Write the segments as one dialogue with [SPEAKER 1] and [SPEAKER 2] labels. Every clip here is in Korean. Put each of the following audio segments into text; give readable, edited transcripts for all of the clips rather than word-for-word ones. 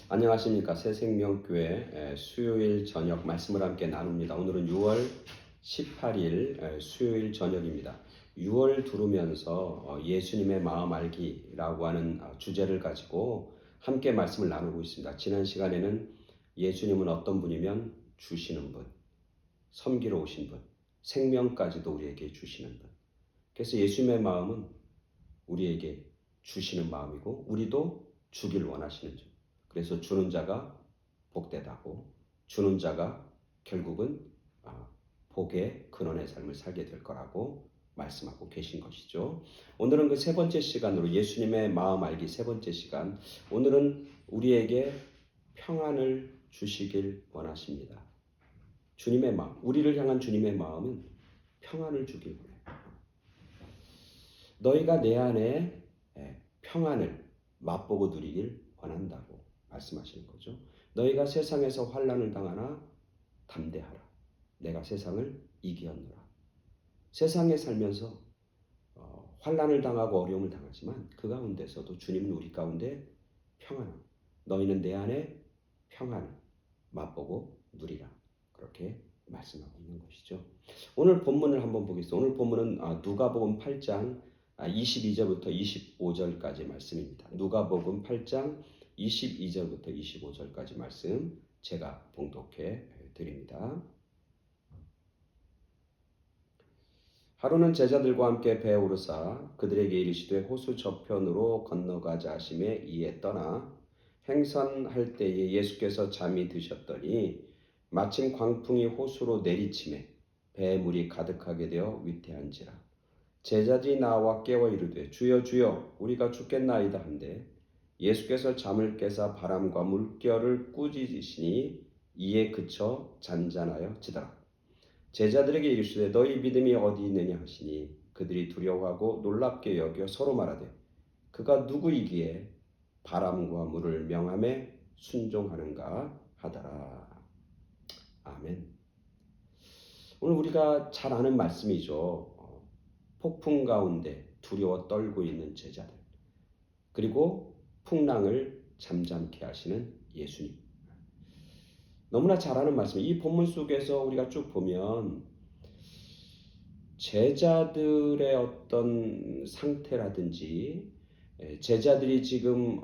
[SPEAKER 1] 안녕하십니까. 새생명교회 수요일 저녁 말씀을 함께 나눕니다. 오늘은 6월 18일 수요일 저녁입니다. 6월 두르면서 예수님의 마음 알기라고 하는 주제를 가지고 함께 말씀을 나누고 있습니다. 지난 시간에는 예수님은 어떤 분이면 주시는 분, 섬기러 오신 분, 생명까지도 우리에게 주시는 분. 그래서 예수님의 마음은 우리에게 주시는 마음이고 우리도 주길 원하시는 분. 그래서 주는 자가 복되다고, 주는 자가 결국은 복의 근원의 삶을 살게 될 거라고 말씀하고 계신 것이죠. 오늘은 그 세 번째 시간으로 예수님의 마음 알기 세 번째 시간, 오늘은 우리에게 평안을 주시길 원하십니다. 주님의 마음, 우리를 향한 주님의 마음은 평안을 주길 원해요. 너희가 내 안에 평안을 맛보고 누리길 원한다고 말씀하시는 거죠. 너희가 세상에서 환난을 당하나 담대하라. 내가 세상을 이기었노라. 세상에 살면서 환난을 당하고 어려움을 당하지만 그 가운데서도 주님은 우리 가운데 평안함. 너희는 내 안에 평안을 맛보고 누리라. 그렇게 말씀하고 있는 것이죠. 오늘 본문을 한번 보겠습니다. 오늘 본문은 누가복음 8장 22절부터 25절까지 말씀입니다. 누가복음 8장 22절부터 25절까지 말씀 제가 봉독해 드립니다. 하루는 제자들과 함께 배에 오르사 그들에게 이르시되 호수 저편으로 건너가자 하심에 이에 떠나 행선할 때에 예수께서 잠이 드셨더니 마침 광풍이 호수로 내리침에 배에 물이 가득하게 되어 위태한지라. 제자들이 나와 깨워 이르되 주여 주여 우리가 죽겠나이다 한데 예수께서 잠을 깨사 바람과 물결을 꾸짖으시니 이에 그쳐 잔잔하여 지더라. 제자들에게 이르시되 너희 믿음이 어디 있느냐 하시니 그들이 두려워하고 놀랍게 여겨 서로 말하되 그가 누구이기에 바람과 물을 명함에 순종하는가 하더라. 아멘. 오늘 우리가 잘 아는 말씀이죠. 폭풍 가운데 두려워 떨고 있는 제자들, 그리고 풍랑을 잠잠케 하시는 예수님. 너무나 잘 아는 말씀이에요. 이 본문 속에서 우리가 쭉 보면 제자들의 어떤 상태라든지 제자들이 지금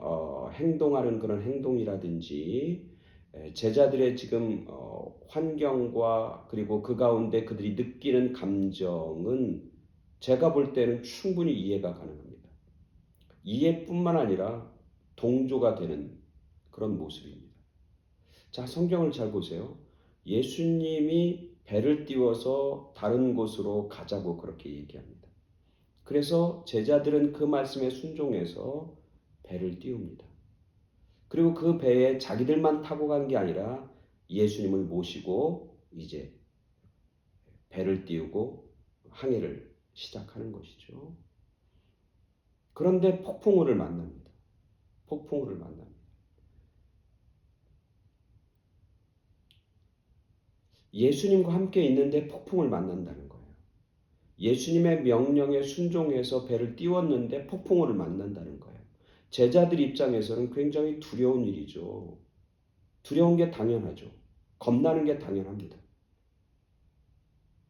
[SPEAKER 1] 행동하는 그런 행동이라든지 제자들의 지금 환경과 그리고 그 가운데 그들이 느끼는 감정은 제가 볼 때는 충분히 이해가 가능합니다. 이해뿐만 아니라 동조가 되는 그런 모습입니다. 자, 성경을 잘 보세요. 예수님이 배를 띄워서 다른 곳으로 가자고 그렇게 얘기합니다. 그래서 제자들은 그 말씀에 순종해서 배를 띄웁니다. 그리고 그 배에 자기들만 타고 간 게 아니라 예수님을 모시고 이제 배를 띄우고 항해를 시작하는 것이죠. 그런데 폭풍우를 만납니다. 폭풍우를 만납니다. 예수님과 함께 있는데 폭풍을 만난다는 거예요. 예수님의 명령에 순종해서 배를 띄웠는데 폭풍우를 만난다는 거예요. 제자들 입장에서는 굉장히 두려운 일이죠. 두려운 게 당연하죠. 겁나는 게 당연합니다.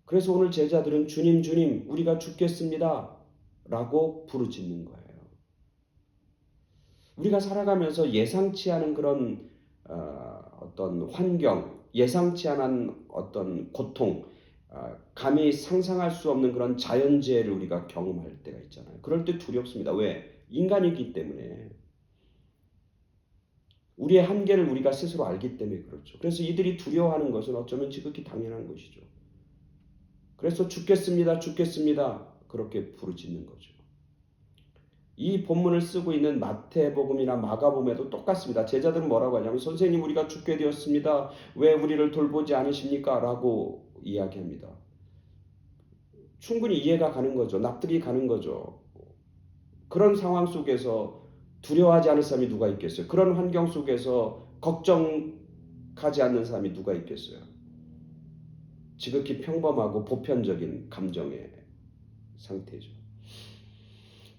[SPEAKER 1] 그래서 오늘 제자들은 주님 주님 우리가 죽겠습니다 라고 부르짖는 거예요. 우리가 살아가면서 예상치 않은 그런 어떤 환경, 예상치 않은 어떤 고통, 감히 상상할 수 없는 그런 자연재해를 우리가 경험할 때가 있잖아요. 그럴 때 두렵습니다. 왜? 인간이기 때문에. 우리의 한계를 우리가 스스로 알기 때문에 그렇죠. 그래서 이들이 두려워하는 것은 어쩌면 지극히 당연한 것이죠. 그래서 죽겠습니다, 죽겠습니다. 그렇게 부르짖는 거죠. 이 본문을 쓰고 있는 마태복음이나 마가복음에도 똑같습니다. 제자들은 뭐라고 하냐면 선생님 우리가 죽게 되었습니다. 왜 우리를 돌보지 않으십니까? 라고 이야기합니다. 충분히 이해가 가는 거죠. 납득이 가는 거죠. 그런 상황 속에서 두려워하지 않을 사람이 누가 있겠어요? 그런 환경 속에서 걱정하지 않는 사람이 누가 있겠어요? 지극히 평범하고 보편적인 감정의 상태죠.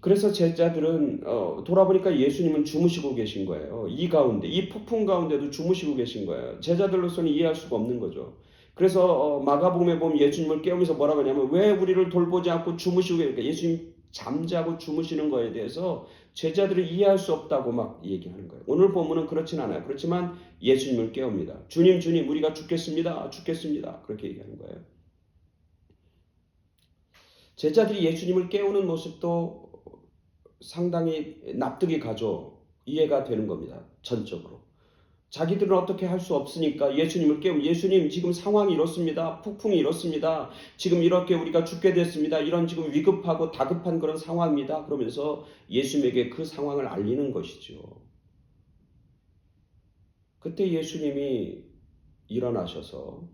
[SPEAKER 1] 그래서 제자들은 돌아보니까 예수님은 주무시고 계신 거예요. 이 가운데, 이 폭풍 가운데도 주무시고 계신 거예요. 제자들로서는 이해할 수가 없는 거죠. 그래서 마가복음에 보면 예수님을 깨우면서 뭐라고 하냐면 왜 우리를 돌보지 않고 주무시고 계니까 예수님 잠자고 주무시는 거에 대해서 제자들이 이해할 수 없다고 막 얘기하는 거예요. 오늘 보면은 그렇진 않아요. 그렇지만 예수님을 깨웁니다. 주님, 주님, 우리가 죽겠습니다. 죽겠습니다. 그렇게 얘기하는 거예요. 제자들이 예수님을 깨우는 모습도 상당히 납득이 가죠. 이해가 되는 겁니다. 전적으로. 자기들은 어떻게 할 수 없으니까 예수님을 깨우면 예수님 지금 상황이 이렇습니다. 폭풍이 이렇습니다. 지금 이렇게 우리가 죽게 됐습니다. 이런 지금 위급하고 다급한 그런 상황입니다. 그러면서 예수님에게 그 상황을 알리는 것이죠. 그때 예수님이 일어나셔서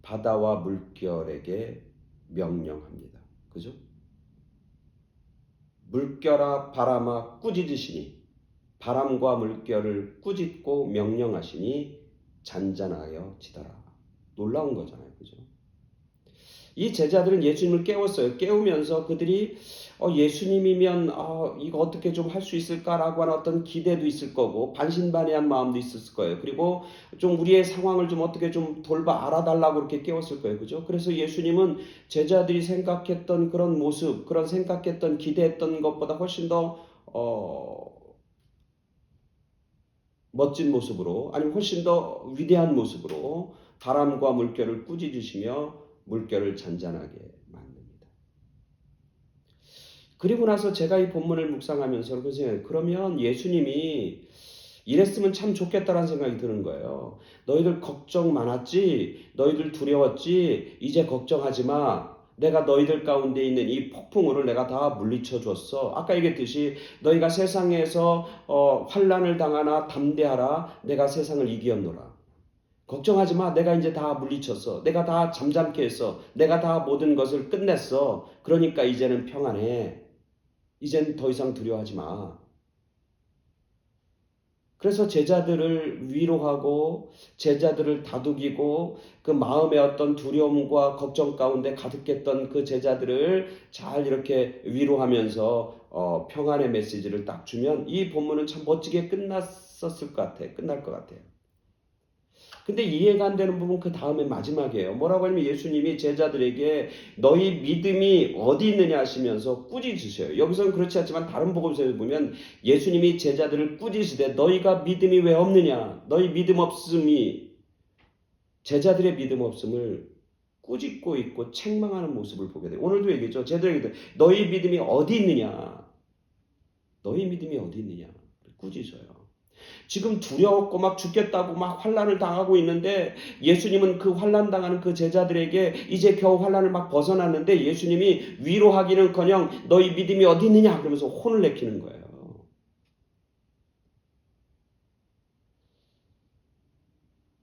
[SPEAKER 1] 바다와 물결에게 명령합니다. 그죠? 물결아 바람아 꾸짖으시니 바람과 물결을 꾸짖고 명령하시니 잔잔하여 지더라. 놀라운 거잖아요. 그죠? 이 제자들은 예수님을 깨웠어요. 깨우면서 그들이 예수님이면 이거 어떻게 좀 할 수 있을까라고 하는 어떤 기대도 있을 거고 반신반의한 마음도 있었을 거예요. 그리고 좀 우리의 상황을 좀 어떻게 좀 돌봐 알아달라고 그렇게 깨웠을 거예요. 그죠? 그래서 예수님은 제자들이 생각했던 그런 모습, 그런 생각했던 기대했던 것보다 훨씬 더 멋진 모습으로 아니면 훨씬 더 위대한 모습으로 바람과 물결을 꾸짖으시며 물결을 잔잔하게 만듭니다. 그리고 나서 제가 이 본문을 묵상하면서 그러면 예수님이 이랬으면 참 좋겠다라는 생각이 드는 거예요. 너희들 걱정 많았지? 너희들 두려웠지? 이제 걱정하지 마. 내가 너희들 가운데 있는 이 폭풍우를 내가 다 물리쳐 줬어. 아까 얘기했듯이 너희가 세상에서 환난을 당하나 담대하라. 내가 세상을 이기었노라. 걱정하지 마. 내가 이제 다 물리쳤어. 내가 다 잠잠케 했어. 내가 다 모든 것을 끝냈어. 그러니까 이제는 평안해. 이젠 더 이상 두려워하지 마. 그래서 제자들을 위로하고 제자들을 다독이고 그 마음의 어떤 두려움과 걱정 가운데 가득했던 그 제자들을 잘 이렇게 위로하면서 평안의 메시지를 딱 주면 이 본문은 참 멋지게 끝났었을 것 같아요. 끝날 것 같아요. 근데 이해가 안 되는 부분 그 다음에 마지막이에요. 뭐라고 하냐면 예수님이 제자들에게 너희 믿음이 어디 있느냐 하시면서 꾸짖으셔요. 여기서는 그렇지 않지만 다른 복음서에 보면 예수님이 제자들을 꾸짖으시되 너희가 믿음이 왜 없느냐. 너희 믿음 없음이 제자들의 믿음 없음을 꾸짖고 있고 책망하는 모습을 보게 돼요. 오늘도 얘기했죠. 제자들에게 너희 믿음이 어디 있느냐. 너희 믿음이 어디 있느냐. 꾸짖어요. 지금 두려웠고 막 죽겠다고 막 환난을 당하고 있는데 예수님은 그 환난 당하는 그 제자들에게 이제 겨우 환난을 막 벗어났는데 예수님이 위로하기는커녕 너희 믿음이 어디 있느냐 그러면서 혼을 내키는 거예요.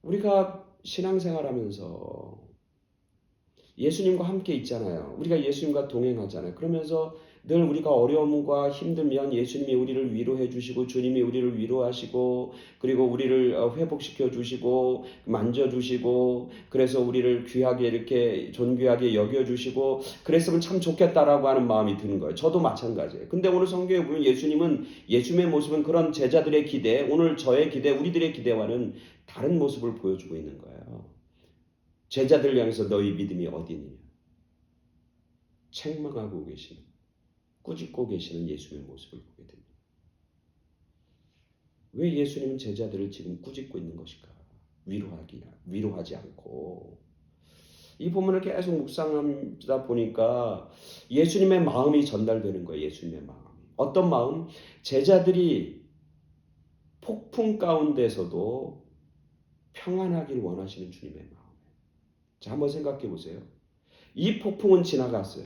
[SPEAKER 1] 우리가 신앙생활하면서 예수님과 함께 있잖아요. 우리가 예수님과 동행하잖아요. 그러면서 늘 우리가 어려움과 힘들면 예수님이 우리를 위로해 주시고 주님이 우리를 위로하시고 그리고 우리를 회복시켜 주시고 만져주시고 그래서 우리를 귀하게 이렇게 존귀하게 여겨주시고 그랬으면 참 좋겠다라고 하는 마음이 드는 거예요. 저도 마찬가지예요. 근데 오늘 성경에 보면 예수님은 예수님의 모습은 그런 제자들의 기대 오늘 저의 기대 우리들의 기대와는 다른 모습을 보여주고 있는 거예요. 제자들 향해서 너희 믿음이 어디 있느냐 책망하고 계시는 꾸짖고 계시는 예수님의 모습을 보게 됩니다. 왜 예수님은 제자들을 지금 꾸짖고 있는 것일까? 위로하지 않고 이 본문을 계속 묵상하다 보니까 예수님의 마음이 전달되는 거예요. 예수님의 마음. 어떤 마음? 제자들이 폭풍 가운데서도 평안하길 원하시는 주님의 마음. 자, 한번 생각해 보세요. 이 폭풍은 지나갔어요.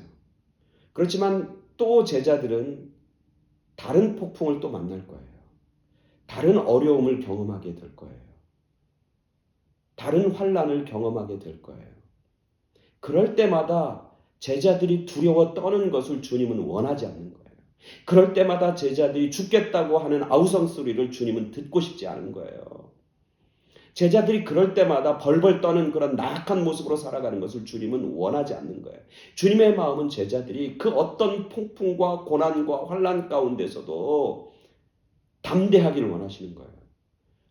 [SPEAKER 1] 그렇지만 또 제자들은 다른 폭풍을 또 만날 거예요. 다른 어려움을 경험하게 될 거예요. 다른 환난을 경험하게 될 거예요. 그럴 때마다 제자들이 두려워 떠는 것을 주님은 원하지 않는 거예요. 그럴 때마다 제자들이 죽겠다고 하는 아우성 소리를 주님은 듣고 싶지 않은 거예요. 제자들이 그럴 때마다 벌벌 떠는 그런 나약한 모습으로 살아가는 것을 주님은 원하지 않는 거예요. 주님의 마음은 제자들이 그 어떤 폭풍과 고난과 환난 가운데서도 담대하기를 원하시는 거예요.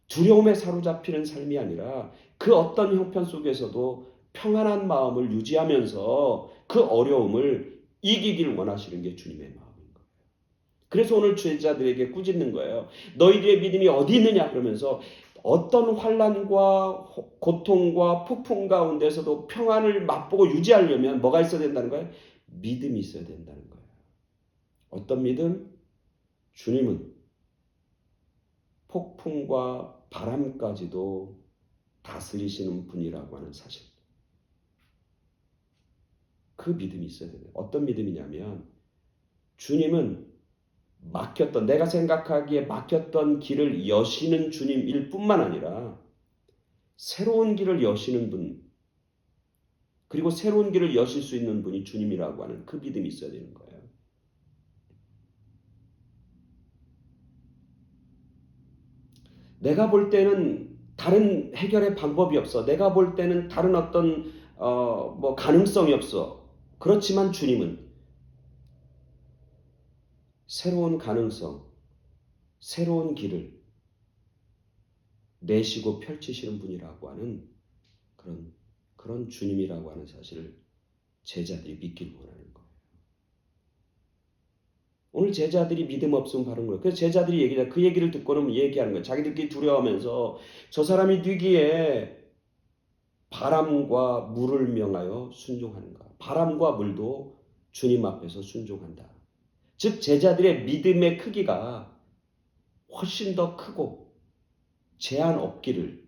[SPEAKER 1] 두려움에 사로잡히는 삶이 아니라 그 어떤 형편 속에서도 평안한 마음을 유지하면서 그 어려움을 이기기를 원하시는 게 주님의 마음인 거예요. 그래서 오늘 제자들에게 꾸짖는 거예요. 너희들의 믿음이 어디 있느냐 그러면서 어떤 환난과 고통과 폭풍 가운데서도 평안을 맛보고 유지하려면 뭐가 있어야 된다는 거예요? 믿음이 있어야 된다는 거예요. 어떤 믿음? 주님은 폭풍과 바람까지도 다스리시는 분이라고 하는 사실. 그 믿음이 있어야 돼요. 어떤 믿음이냐면 주님은 내가 생각하기에 막혔던 길을 여시는 주님일 뿐만 아니라 새로운 길을 여시는 분, 그리고 새로운 길을 여실 수 있는 분이 주님이라고 하는 그 믿음이 있어야 되는 거예요. 내가 볼 때는 다른 해결의 방법이 없어. 내가 볼 때는 다른 어떤 가능성이 없어. 그렇지만 주님은 새로운 가능성, 새로운 길을 내시고 펼치시는 분이라고 하는 그런 주님이라고 하는 사실을 제자들이 믿기를 원하는 거예요. 오늘 제자들이 믿음 없으면 바른 거예요. 그래서 제자들이 그 얘기를 듣고는 얘기하는 거예요. 자기들끼리 두려워하면서 저 사람이 뛰기에 바람과 물을 명하여 순종하는가. 바람과 물도 주님 앞에서 순종한다. 즉 제자들의 믿음의 크기가 훨씬 더 크고 제한 없기를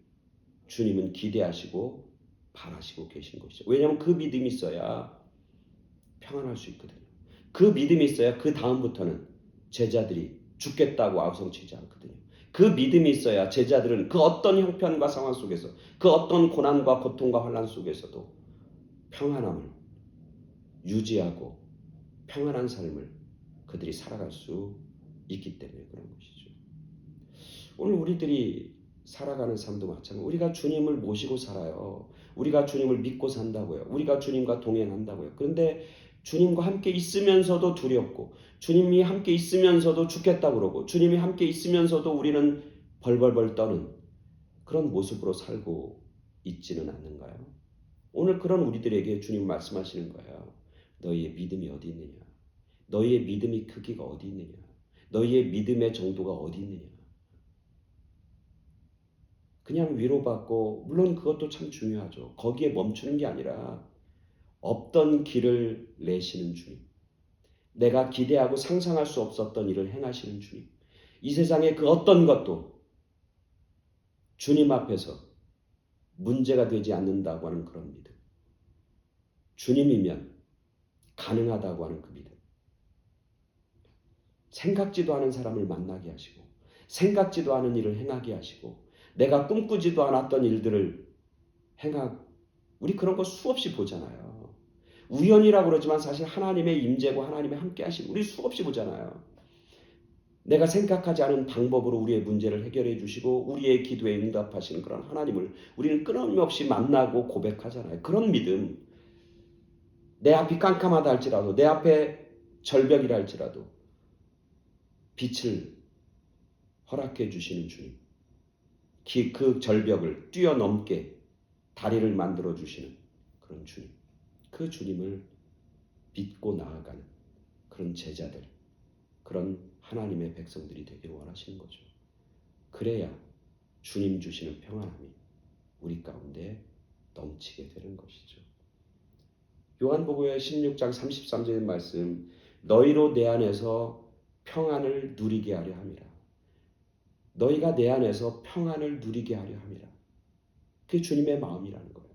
[SPEAKER 1] 주님은 기대하시고 바라시고 계신 것이죠. 왜냐하면 그 믿음이 있어야 평안할 수 있거든요. 그 믿음이 있어야 그 다음부터는 제자들이 죽겠다고 아우성치지 않거든요. 그 믿음이 있어야 제자들은 그 어떤 형편과 상황 속에서 그 어떤 고난과 고통과 환난 속에서도 평안함을 유지하고 평안한 삶을 그들이 살아갈 수 있기 때문에 그런 것이죠. 오늘 우리들이 살아가는 삶도 마찬가지로 우리가 주님을 모시고 살아요. 우리가 주님을 믿고 산다고요. 우리가 주님과 동행한다고요. 그런데 주님과 함께 있으면서도 두렵고 주님이 함께 있으면서도 죽겠다고 그러고 주님이 함께 있으면서도 우리는 벌벌벌 떠는 그런 모습으로 살고 있지는 않는가요? 오늘 그런 우리들에게 주님 말씀하시는 거예요. 너희의 믿음이 어디 있느냐? 너희의 믿음의 크기가 어디 있느냐? 너희의 믿음의 정도가 어디 있느냐? 그냥 위로받고 물론 그것도 참 중요하죠. 거기에 멈추는 게 아니라 없던 길을 내시는 주님. 내가 기대하고 상상할 수 없었던 일을 행하시는 주님. 이 세상의 그 어떤 것도 주님 앞에서 문제가 되지 않는다고 하는 그런 믿음. 주님이면 가능하다고 하는 그 믿음. 생각지도 않은 사람을 만나게 하시고 생각지도 않은 일을 행하게 하시고 내가 꿈꾸지도 않았던 일들을 우리 그런 거 수없이 보잖아요. 우연이라고 그러지만 사실 하나님의 임재고 하나님의 함께 하시고 우리 수없이 보잖아요. 내가 생각하지 않은 방법으로 우리의 문제를 해결해 주시고 우리의 기도에 응답하시는 그런 하나님을 우리는 끊임없이 만나고 고백하잖아요. 그런 믿음. 내 앞이 깜깜하다 할지라도 내 앞에 절벽이라 할지라도 빛을 허락해 주시는 주님. 그 절벽을 뛰어넘게 다리를 만들어 주시는 그런 주님. 그 주님을 믿고 나아가는 그런 제자들, 그런 하나님의 백성들이 되기를 원하시는 거죠. 그래야 주님 주시는 평안함이 우리 가운데 넘치게 되는 것이죠. 요한복음의 16장 33절의 말씀, 너희로 내 안에서 평안을 누리게 하려 함이라. 너희가 내 안에서 평안을 누리게 하려 함이라. 그게 주님의 마음이라는 거예요.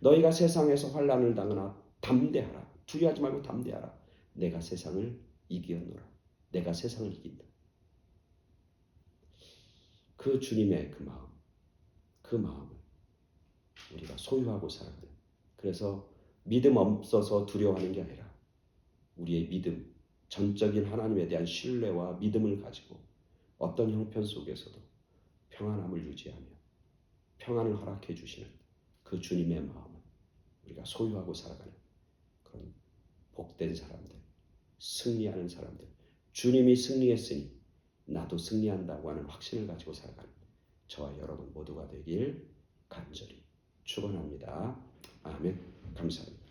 [SPEAKER 1] 너희가 세상에서 환난을 당하나 담대하라. 두려워하지 말고 담대하라. 내가 세상을 이기었노라. 내가 세상을 이긴다. 그 주님의 그 마음을 우리가 소유하고 살아가는. 그래서 믿음 없어서 두려워하는 게 아니라 우리의 믿음, 전적인 하나님에 대한 신뢰와 믿음을 가지고 어떤 형편 속에서도 평안함을 유지하며 평안을 허락해 주시는 그 주님의 마음을 우리가 소유하고 살아가는 그런 복된 사람들, 승리하는 사람들, 주님이 승리했으니 나도 승리한다고 하는 확신을 가지고 살아가는 저와 여러분 모두가 되길 간절히 축원합니다. 아멘. 감사합니다.